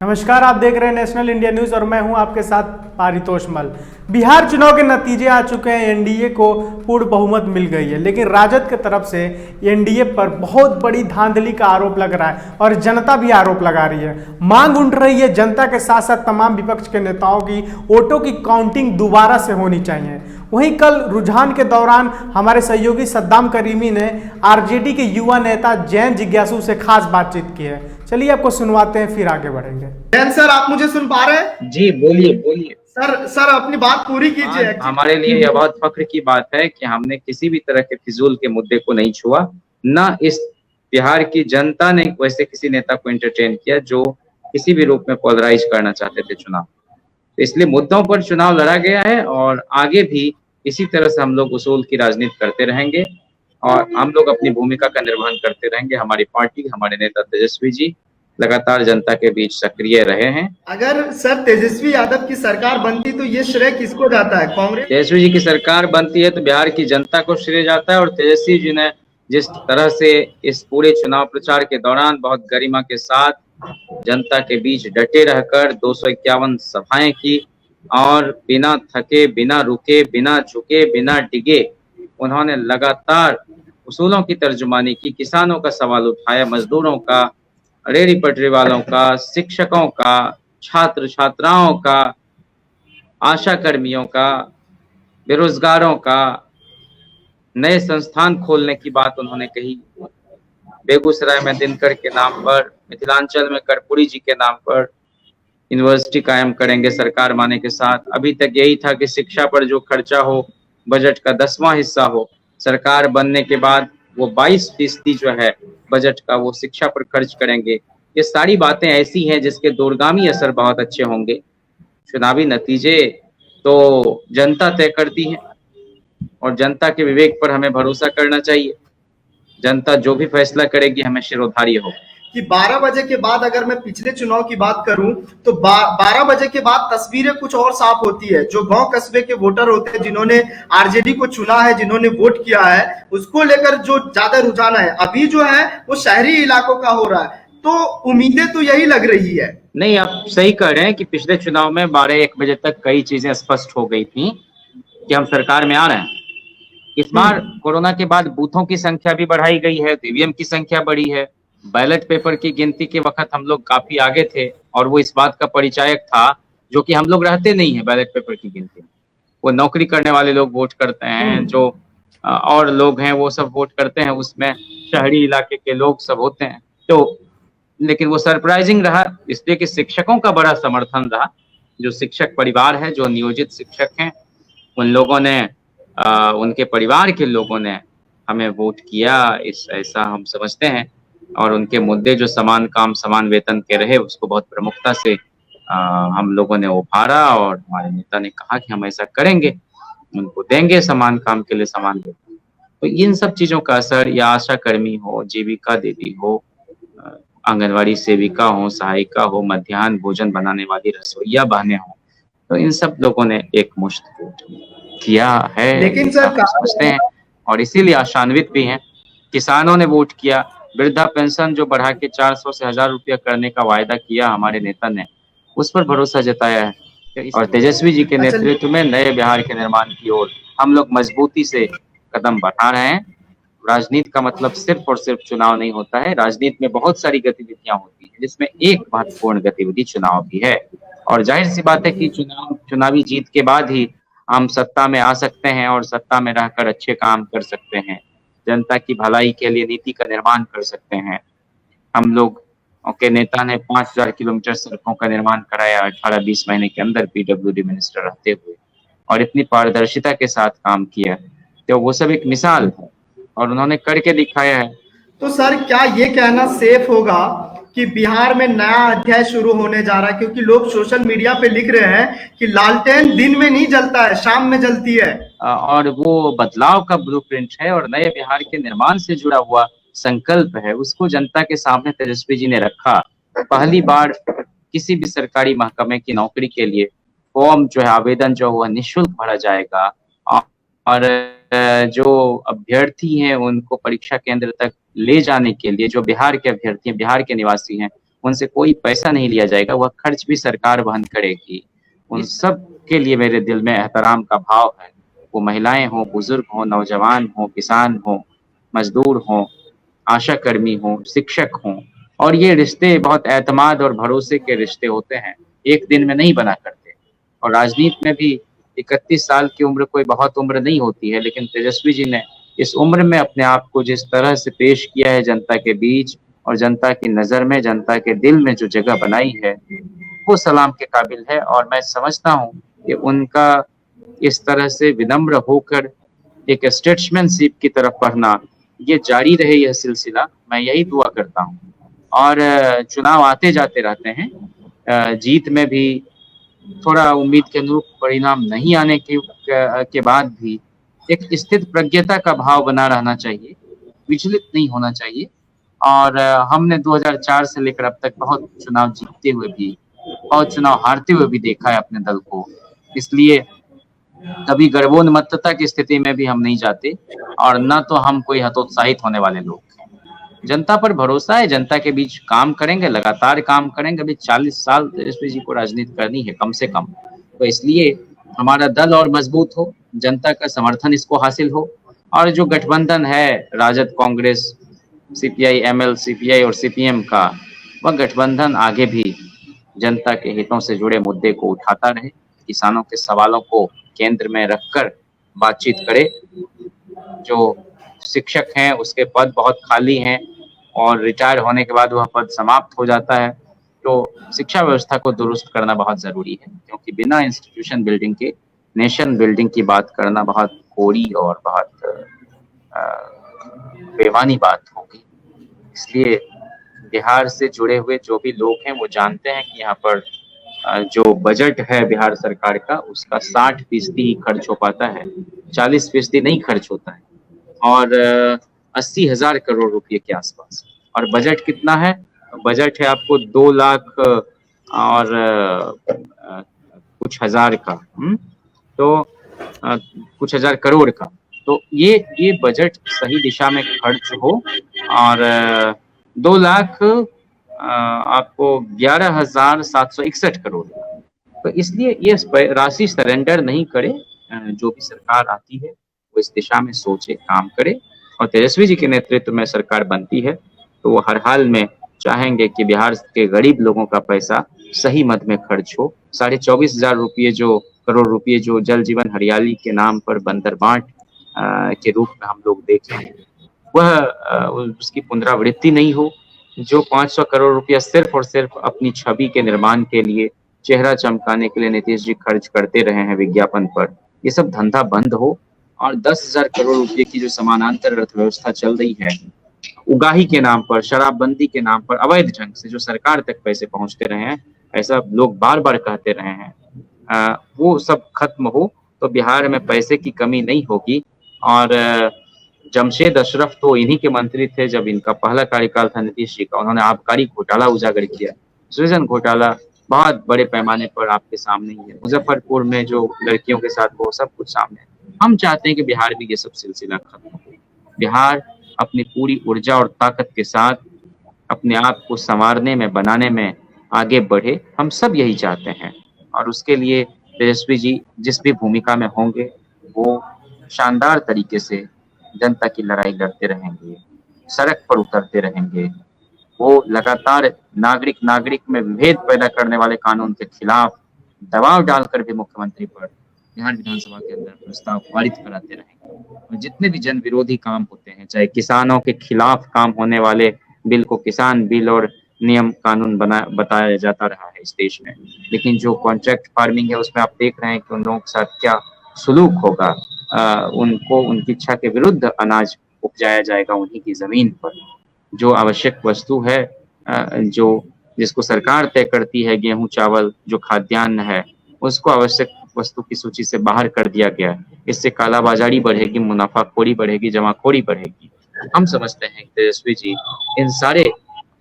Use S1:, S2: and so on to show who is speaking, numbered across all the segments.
S1: नमस्कार, आप देख रहे हैं नेशनल इंडिया न्यूज और मैं हूं आपके साथ पारितोष मल। बिहार चुनाव के नतीजे आ चुके हैं। एनडीए को पूर्ण बहुमत मिल गई है, लेकिन राजद की तरफ से एनडीए पर बहुत बड़ी धांधली का आरोप लग रहा है और जनता भी आरोप लगा रही है। मांग उठ रही है जनता के साथ साथ तमाम विपक्ष के नेताओं की वोटों की काउंटिंग दोबारा से होनी चाहिए। वहीं कल रुझान के दौरान हमारे सहयोगी सद्दाम करीमी ने आरजेडी के युवा नेता जैन जिज्ञासु से खास बातचीत की है। चलिए आपको सुनवाते हैं, फिर आगे बढ़ेंगे।
S2: जैन सर, आप मुझे सुन पा रहे हैं?
S3: जी बोलिए।
S2: सर अपनी बात पूरी कीजिए।
S3: हमारे लिए यह बहुत फख्र की बात है कि हमने किसी भी तरह के फिजूल के मुद्दे को नहीं छुआ, ना इस बिहार की जनता ने वैसे किसी नेता को एंटरटेन किया जो किसी भी रूप में पोलराइज करना चाहते थे चुनाव। तो इसलिए मुद्दों पर चुनाव लड़ा गया है और आगे भी इसी तरह से हम लोग उसूल की राजनीति करते रहेंगे और हम लोग अपनी भूमिका का निर्वहन करते रहेंगे। हमारी पार्टी, हमारे नेता तेजस्वी जी लगातार जनता के बीच सक्रिय रहे हैं।
S2: अगर सर तेजस्वी यादव की सरकार बनती तो ये श्रेय किसको जाता है? कांग्रेस?
S3: तेजस्वी जी की सरकार बनती है तो बिहार की जनता को श्रेय जाता है और तेजस्वी जी ने जिस तरह से इस पूरे चुनाव प्रचार के दौरान बहुत गरिमा के साथ जनता के बीच डटे रहकर 251 सभाएं की और बिना थके, बिना रुके, बिना झुके, बिना डिगे उन्होंने लगातार उसूलों की तर्जुमानी की, किसानों का सवाल उठाया, मजदूरों का, रेहड़ी पटरी वालों का, शिक्षकों का, छात्र छात्राओं का, आशा कर्मियों का, बेरोजगारों का, नए संस्थान खोलने की बात उन्होंने कही। बेगूसराय में दिनकर के नाम पर, मिथिलांचल में कर्पूरी जी के नाम पर यूनिवर्सिटी कायम करेंगे सरकार माने के साथ। अभी तक यही था कि शिक्षा पर जो खर्चा हो बजट का 10वां हिस्सा हो, सरकार बनने के बाद वो 22% जो है बजट का वो शिक्षा पर खर्च करेंगे। ये सारी बातें ऐसी हैं जिसके दूरगामी असर बहुत अच्छे होंगे। चुनावी नतीजे तो जनता तय करती है और जनता के विवेक पर हमें भरोसा करना चाहिए। जनता जो भी फैसला करेगी हमें शिरोधार्य हो
S2: कि 12 बजे के बाद, अगर मैं पिछले चुनाव की बात करूं तो 12 बजे के बाद तस्वीरें कुछ और साफ होती है। जो गांव कस्बे के वोटर होते हैं जिन्होंने आरजेडी को चुना है, जिन्होंने वोट किया है, उसको लेकर जो ज्यादा रुझान है अभी जो है वो शहरी इलाकों का हो रहा है। तो उम्मीदें तो यही लग रही है।
S3: नहीं, आप सही कह रहे हैं कि पिछले चुनाव में 12-1 बजे तक कई चीजें स्पष्ट हो गई थी कि हम सरकार में आ रहे हैं। इस बार कोरोना के बाद बूथों की संख्या भी बढ़ाई गई है, ईवीएम की संख्या बढ़ी है। बैलेट पेपर की गिनती के वक्त हम लोग काफी आगे थे और वो इस बात का परिचायक था, जो कि हम लोग रहते नहीं है बैलेट पेपर की गिनती। वो नौकरी करने वाले लोग वोट करते हैं, जो और लोग हैं वो सब वोट करते हैं, उसमें शहरी इलाके के लोग सब होते हैं। तो लेकिन वो सरप्राइजिंग रहा इसलिए कि शिक्षकों का बड़ा समर्थन रहा। जो शिक्षक परिवार है, जो नियोजित शिक्षक हैं, उन लोगों ने उनके परिवार के लोगों ने हमें वोट किया, ऐसा हम समझते हैं। और उनके मुद्दे जो समान काम समान वेतन के रहे उसको बहुत प्रमुखता से हम लोगों ने उभारा और हमारे नेता ने कहा कि हम ऐसा करेंगे, उनको देंगे समान काम के लिए समान वेतन। तो इन सब चीजों का असर, या आशा कर्मी हो, जीविका दीदी हो, आंगनवाड़ी सेविका हो, सहायिका हो, मध्याह्न भोजन बनाने वाली रसोईया बहनें हो, तो इन सब लोगों ने एक मुश्त वोट किया है,
S2: लेकिन सर
S3: समझते हैं और इसीलिए आशान्वित भी हैं। किसानों ने वोट किया, वृद्धा पेंशन जो बढ़ा के 400 से 1000 रुपया करने का वायदा किया हमारे नेता ने, उस पर भरोसा जताया है। और तेजस्वी जी के नेतृत्व में नए बिहार के निर्माण की ओर हम लोग मजबूती से कदम बढ़ा रहे हैं। राजनीति का मतलब सिर्फ और सिर्फ चुनाव नहीं होता है। राजनीति में बहुत सारी गतिविधियां होती है जिसमें एक महत्वपूर्ण गतिविधि चुनाव भी है। और जाहिर सी बात है कि चुनावी जीत के बाद ही हम सत्ता में आ सकते हैं और सत्ता में रहकर अच्छे काम कर सकते हैं, जनता की भलाई के लिए नीति का निर्माण कर सकते हैं। हम लोग के नेता ने 5000 किलोमीटर सड़कों का निर्माण कराया 18-20 महीने के अंदर पीडब्ल्यूडी मिनिस्टर रहते हुए, और इतनी पारदर्शिता के साथ काम किया, तो वो सब एक मिसाल है और उन्होंने करके दिखाया है।
S2: तो सर क्या ये कहना सेफ होगा कि बिहार में नया अध्याय शुरू होने जा रहा है? क्योंकि लोग सोशल मीडिया पे लिख रहे हैं कि लालटेन दिन में नहीं जलता है, शाम में जलती है।
S3: और वो बदलाव का ब्लूप्रिंट है और नए बिहार के निर्माण से जुड़ा हुआ संकल्प है, उसको जनता के सामने तेजस्वी जी ने रखा। पहली बार किसी भी सरकारी महकमे की नौकरी के लिए फॉर्म जो है, आवेदन जो वह निःशुल्क भरा जाएगा और जो अभ्यर्थी हैं उनको परीक्षा केंद्र तक ले जाने के लिए, जो बिहार के अभ्यर्थी हैं, बिहार के निवासी हैं, उनसे कोई पैसा नहीं लिया जाएगा, वह खर्च भी सरकार वहन करेगी। उन सब के लिए मेरे दिल में एहतराम का भाव है। वो महिलाएं हों, बुजुर्ग हों, नौजवान हों, किसान हों, मजदूर हों, आशा कर्मी हों, शिक्षक हों, और ये रिश्ते बहुत एतमाद और भरोसे के रिश्ते होते हैं, एक दिन में नहीं बना करते। और राजनीति में भी 31 साल की उम्र कोई बहुत उम्र नहीं होती है, लेकिन तेजस्वी जी ने इस उम्र में अपने आप को जिस तरह से पेश किया है जनता के बीच और जनता की नज़र में, जनता के दिल में जो जगह बनाई है, वो सलाम के काबिल है। और मैं समझता हूँ कि उनका इस तरह से विनम्र होकर एक स्टेट्समैनशिप की तरफ बढ़ना, ये जारी रहे, यह सिलसिला, मैं यही दुआ करता हूँ। और चुनाव आते जाते रहते हैं, जीत में भी थोड़ा उम्मीद के अनुरूप परिणाम नहीं आने के बाद भी एक स्थित प्रज्ञता का भाव बना रहना चाहिए, विचलित नहीं होना चाहिए। और हमने 2004 से लेकर अब तक बहुत चुनाव जीतते हुए भी, बहुत चुनाव हारते हुए भी देखा है अपने दल को, इसलिए कभी गर्वोन्मत्तता की स्थिति में भी हम नहीं जाते, और न तो हम कोई हतोत्साहित होने वाले लोग हैं। जनता पर भरोसा है, जनता के बीच काम करेंगे, लगातार काम करेंगे। अभी 40 साल तेजस्वी जी को राजनीति करनी है कम से कम, तो इसलिए हमारा दल और मजबूत हो, जनता का समर्थन इसको हासिल हो, और जो गठबंधन है राजद, कांग्रेस, सीपीआई, एमएल, सीपीआई और सीपीएम का, वह गठबंधन आगे भी जनता के हितों से जुड़े मुद्दे को उठाता रहे, किसानों के सवालों को केंद्र में रखकर बातचीत करे। जो शिक्षक हैं उसके पद बहुत खाली हैं और रिटायर होने के बाद वह पद समाप्त हो जाता है, तो शिक्षा व्यवस्था को दुरुस्त करना बहुत जरूरी है, क्योंकि बिना इंस्टीट्यूशन बिल्डिंग के नेशन बिल्डिंग की बात करना बहुत कोरी और बहुत बेमानी बात होगी। इसलिए बिहार से जुड़े हुए जो भी लोग हैं वो जानते हैं कि यहाँ पर जो बजट है बिहार सरकार का, उसका 60% ही खर्च हो पाता है, 40% नहीं खर्च होता है, और 80,000 करोड़ रुपए के आसपास। और बजट कितना है? बजट है आपको 2 लाख और कुछ हजार का, तो कुछ हजार करोड़ का। तो ये बजट सही दिशा में खर्च हो, और 2 लाख आपको 11,761 करोड़। तो इसलिए ये राशि सरेंडर नहीं करे, जो भी सरकार आती है वो इस दिशा में सोचे, काम करे। और तेजस्वी जी के नेतृत्व में सरकार बनती है तो वो हर हाल में चाहेंगे कि बिहार के गरीब लोगों का पैसा सही मद में खर्च हो। 24,500 करोड़ रुपए जो जल जीवन हरियाली के नाम पर बंदरबांट के रूप में हम लोग देख रहे हैं, वह उसकी पुनरावृत्ति नहीं हो। जो 500 करोड़ रुपया सिर्फ और सिर्फ अपनी छवि के निर्माण के लिए, चेहरा चमकाने के लिए नीतीश जी खर्च करते रहे हैं विज्ञापन पर, ये सब धंधा बंद हो। और 10,000 करोड़ रुपए की जो समानांतर अर्थव्यवस्था चल रही है, उगाही के नाम पर, शराबबंदी के नाम पर अवैध ढंग से जो सरकार तक पैसे पहुंचते रहे हैं, ऐसा लोग बार बार कहते रहे हैं, वो सब खत्म हो तो बिहार में पैसे की कमी नहीं होगी। और जमशेद अशरफ तो इन्हीं के मंत्री थे जब इनका पहला कार्यकाल था नीतीश जी का, उन्होंने आबकारी घोटाला उजागर किया, सृजन घोटाला बहुत बड़े पैमाने पर आपके सामने ही है, मुजफ्फरपुर में जो लड़कियों के साथ वो सब कुछ सामने है। हम चाहते हैं कि बिहार में ये सब सिलसिला खत्म हो, बिहार अपनी पूरी ऊर्जा और ताकत के साथ अपने आप को संवारने में, बनाने में आगे बढ़े, हम सब यही चाहते हैं। और उसके लिए तेजस्वी जी जिस भी भूमिका में होंगे वो शानदार तरीके से जनता की लड़ाई लड़ते रहेंगे, सड़क पर उतरते रहेंगे, वो लगातार नागरिक में विभेद पैदा करने वाले कानून के खिलाफ दबाव डालकर भी मुख्यमंत्री पर बिहार विधानसभा के अंदर प्रस्ताव पारित कराते रहेंगे। और जितने भी जन विरोधी काम होते हैं, चाहे किसानों के खिलाफ काम होने वाले बिल को किसान बिल और नियम कानून बताया जाता रहा है इस देश में, लेकिन जो कॉन्ट्रैक्ट फार्मिंग है उसमें आप देख रहे हैं कि उन लोगों के साथ क्या सुलूक होगा। उनको उनकी इच्छा के विरुद्ध अनाज उपजाया जाएगा उन्हीं की जमीन पर। जो आवश्यक वस्तु है, जो जिसको सरकार तय करती है, गेहूं चावल जो खाद्यान्न है, उसको आवश्यक वस्तु की सूची से बाहर कर दिया गया है। इससे कालाबाजारी बढ़ेगी, मुनाफाखोरी बढ़ेगी, जमाखोरी बढ़ेगी। हम समझते हैं कि तेजस्वी जी इन सारे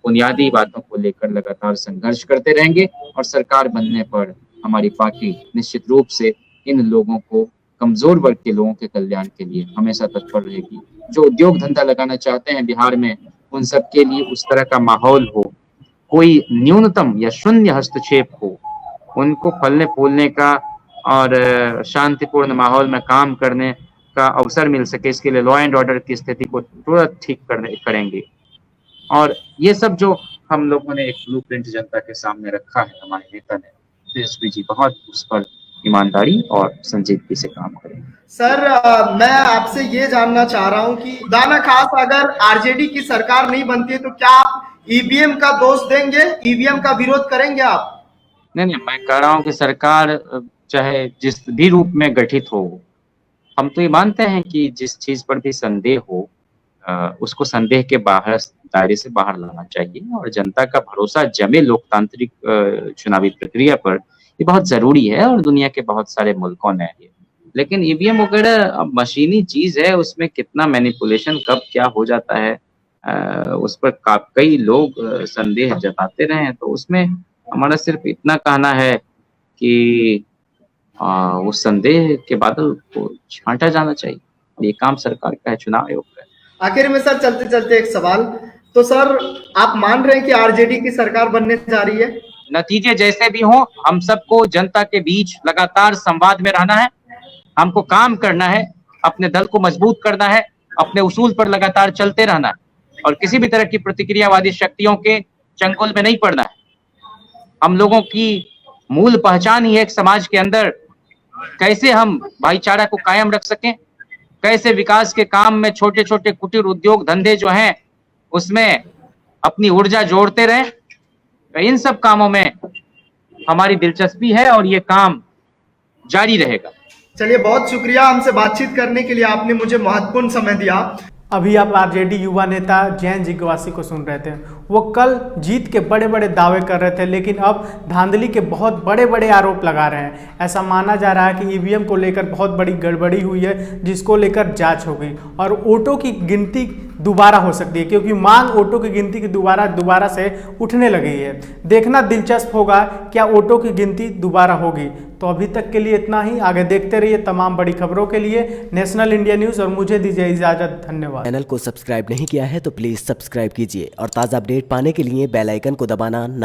S3: बुनियादी बातों को लेकर लगातार संघर्ष करते रहेंगे, और सरकार बनने पर हमारी पार्टी निश्चित रूप से इन लोगों को, कमजोर वर्ग के लोगों के कल्याण के लिए हमेशा तत्पर रहेगी। जो उद्योग धंधा लगाना चाहते हैं बिहार में, उन सब के लिए उस तरह का माहौल हो, कोई न्यूनतम या शून्य हस्तक्षेप हो, उनको फलने फूलने का और शांतिपूर्ण माहौल में काम करने का अवसर मिल सके, इसके लिए लॉ एंड ऑर्डर की स्थिति को तुरंत ठीक करेंगे। और ये सब जो हम लोगों ने एक ब्लूप्रिंट जनता के सामने रखा है, हमारे नेता ने, तेजस्वी जी बहुत उस पर ईमानदारी और संजीदगी से काम करेंगे।
S2: सर मैं आपसे ये जानना चाह रहा हूँ कि खुदा न खास अगर आरजेडी की सरकार नहीं बनती है तो क्या आप ईवीएम का दोष देंगे, ईवीएम का विरोध करेंगे आप?
S3: नहीं, मैं कह रहा हूँ कि सरकार चाहे जिस भी रूप में गठित हो, हम तो ये मानते हैं कि जिस चीज पर भी संदेह हो उसको संदेह के बाहर, दायरे से बाहर लाना चाहिए और जनता का भरोसा जमे लोकतांत्रिक चुनावी प्रक्रिया पर, ये बहुत जरूरी है और दुनिया के बहुत सारे मुल्कों ने ये। लेकिन ईवीएम वगैरह अब मशीनी चीज है, उसमें कितना मैनिपुलेशन कब क्या हो जाता है उस पर कई लोग संदेह जताते रहे हैं। तो उसमें हमारा सिर्फ इतना कहना है कि उस संदेह के बादल को छांटा जाना चाहिए। ये काम सरकार का है, चुनाव आयोग का है।
S2: आखिर में सर चलते चलते एक सवाल, तो सर आप मान रहे हैं कि आरजेडी की सरकार बनने जा रही है?
S3: नतीजे जैसे भी हों, हम सबको जनता के बीच लगातार संवाद में रहना है, हमको काम करना है, अपने दल को मजबूत करना है, अपने उसूल पर लगातार चलते रहना है और किसी भी तरह की प्रतिक्रियावादी शक्तियों के चंगुल में नहीं पड़ना है। हम लोगों की मूल पहचान ही है एक समाज के अंदर कैसे हम भाईचारा को कायम रख सकें, कैसे विकास के काम में छोटे छोटे कुटीर उद्योग धंधे जो हैं उसमें अपनी ऊर्जा जोड़ते रहें। तो इन सब कामों में हमारी दिलचस्पी है और ये काम जारी रहेगा।
S2: चलिए, बहुत शुक्रिया हमसे बातचीत करने के लिए, आपने मुझे महत्वपूर्ण समय दिया।
S1: अभी आप आरजेडी युवा नेता जयंत जिग्वासी को सुन रहे थे। वो कल जीत के बड़े बड़े दावे कर रहे थे, लेकिन अब धांधली के बहुत बड़े बड़े आरोप लगा रहे हैं। ऐसा माना जा रहा है कि ईवीएम को लेकर बहुत बड़ी गड़बड़ी हुई है, जिसको लेकर जांच हो गई और वोटों की गिनती दोबारा हो सकती है, क्योंकि मांग वोटों की गिनती की दोबारा से उठने लगी है। देखना दिलचस्प होगा क्या वोटों की गिनती दोबारा होगी। तो अभी तक के लिए इतना ही, आगे देखते रहिए तमाम बड़ी खबरों के लिए नेशनल इंडिया न्यूज़, और मुझे दीजिए इजाज़त। धन्यवाद।
S4: चैनल को सब्सक्राइब नहीं किया है तो प्लीज़ सब्सक्राइब कीजिए और ताज़ा अपडेट पाने के लिए बेल आइकन को दबाना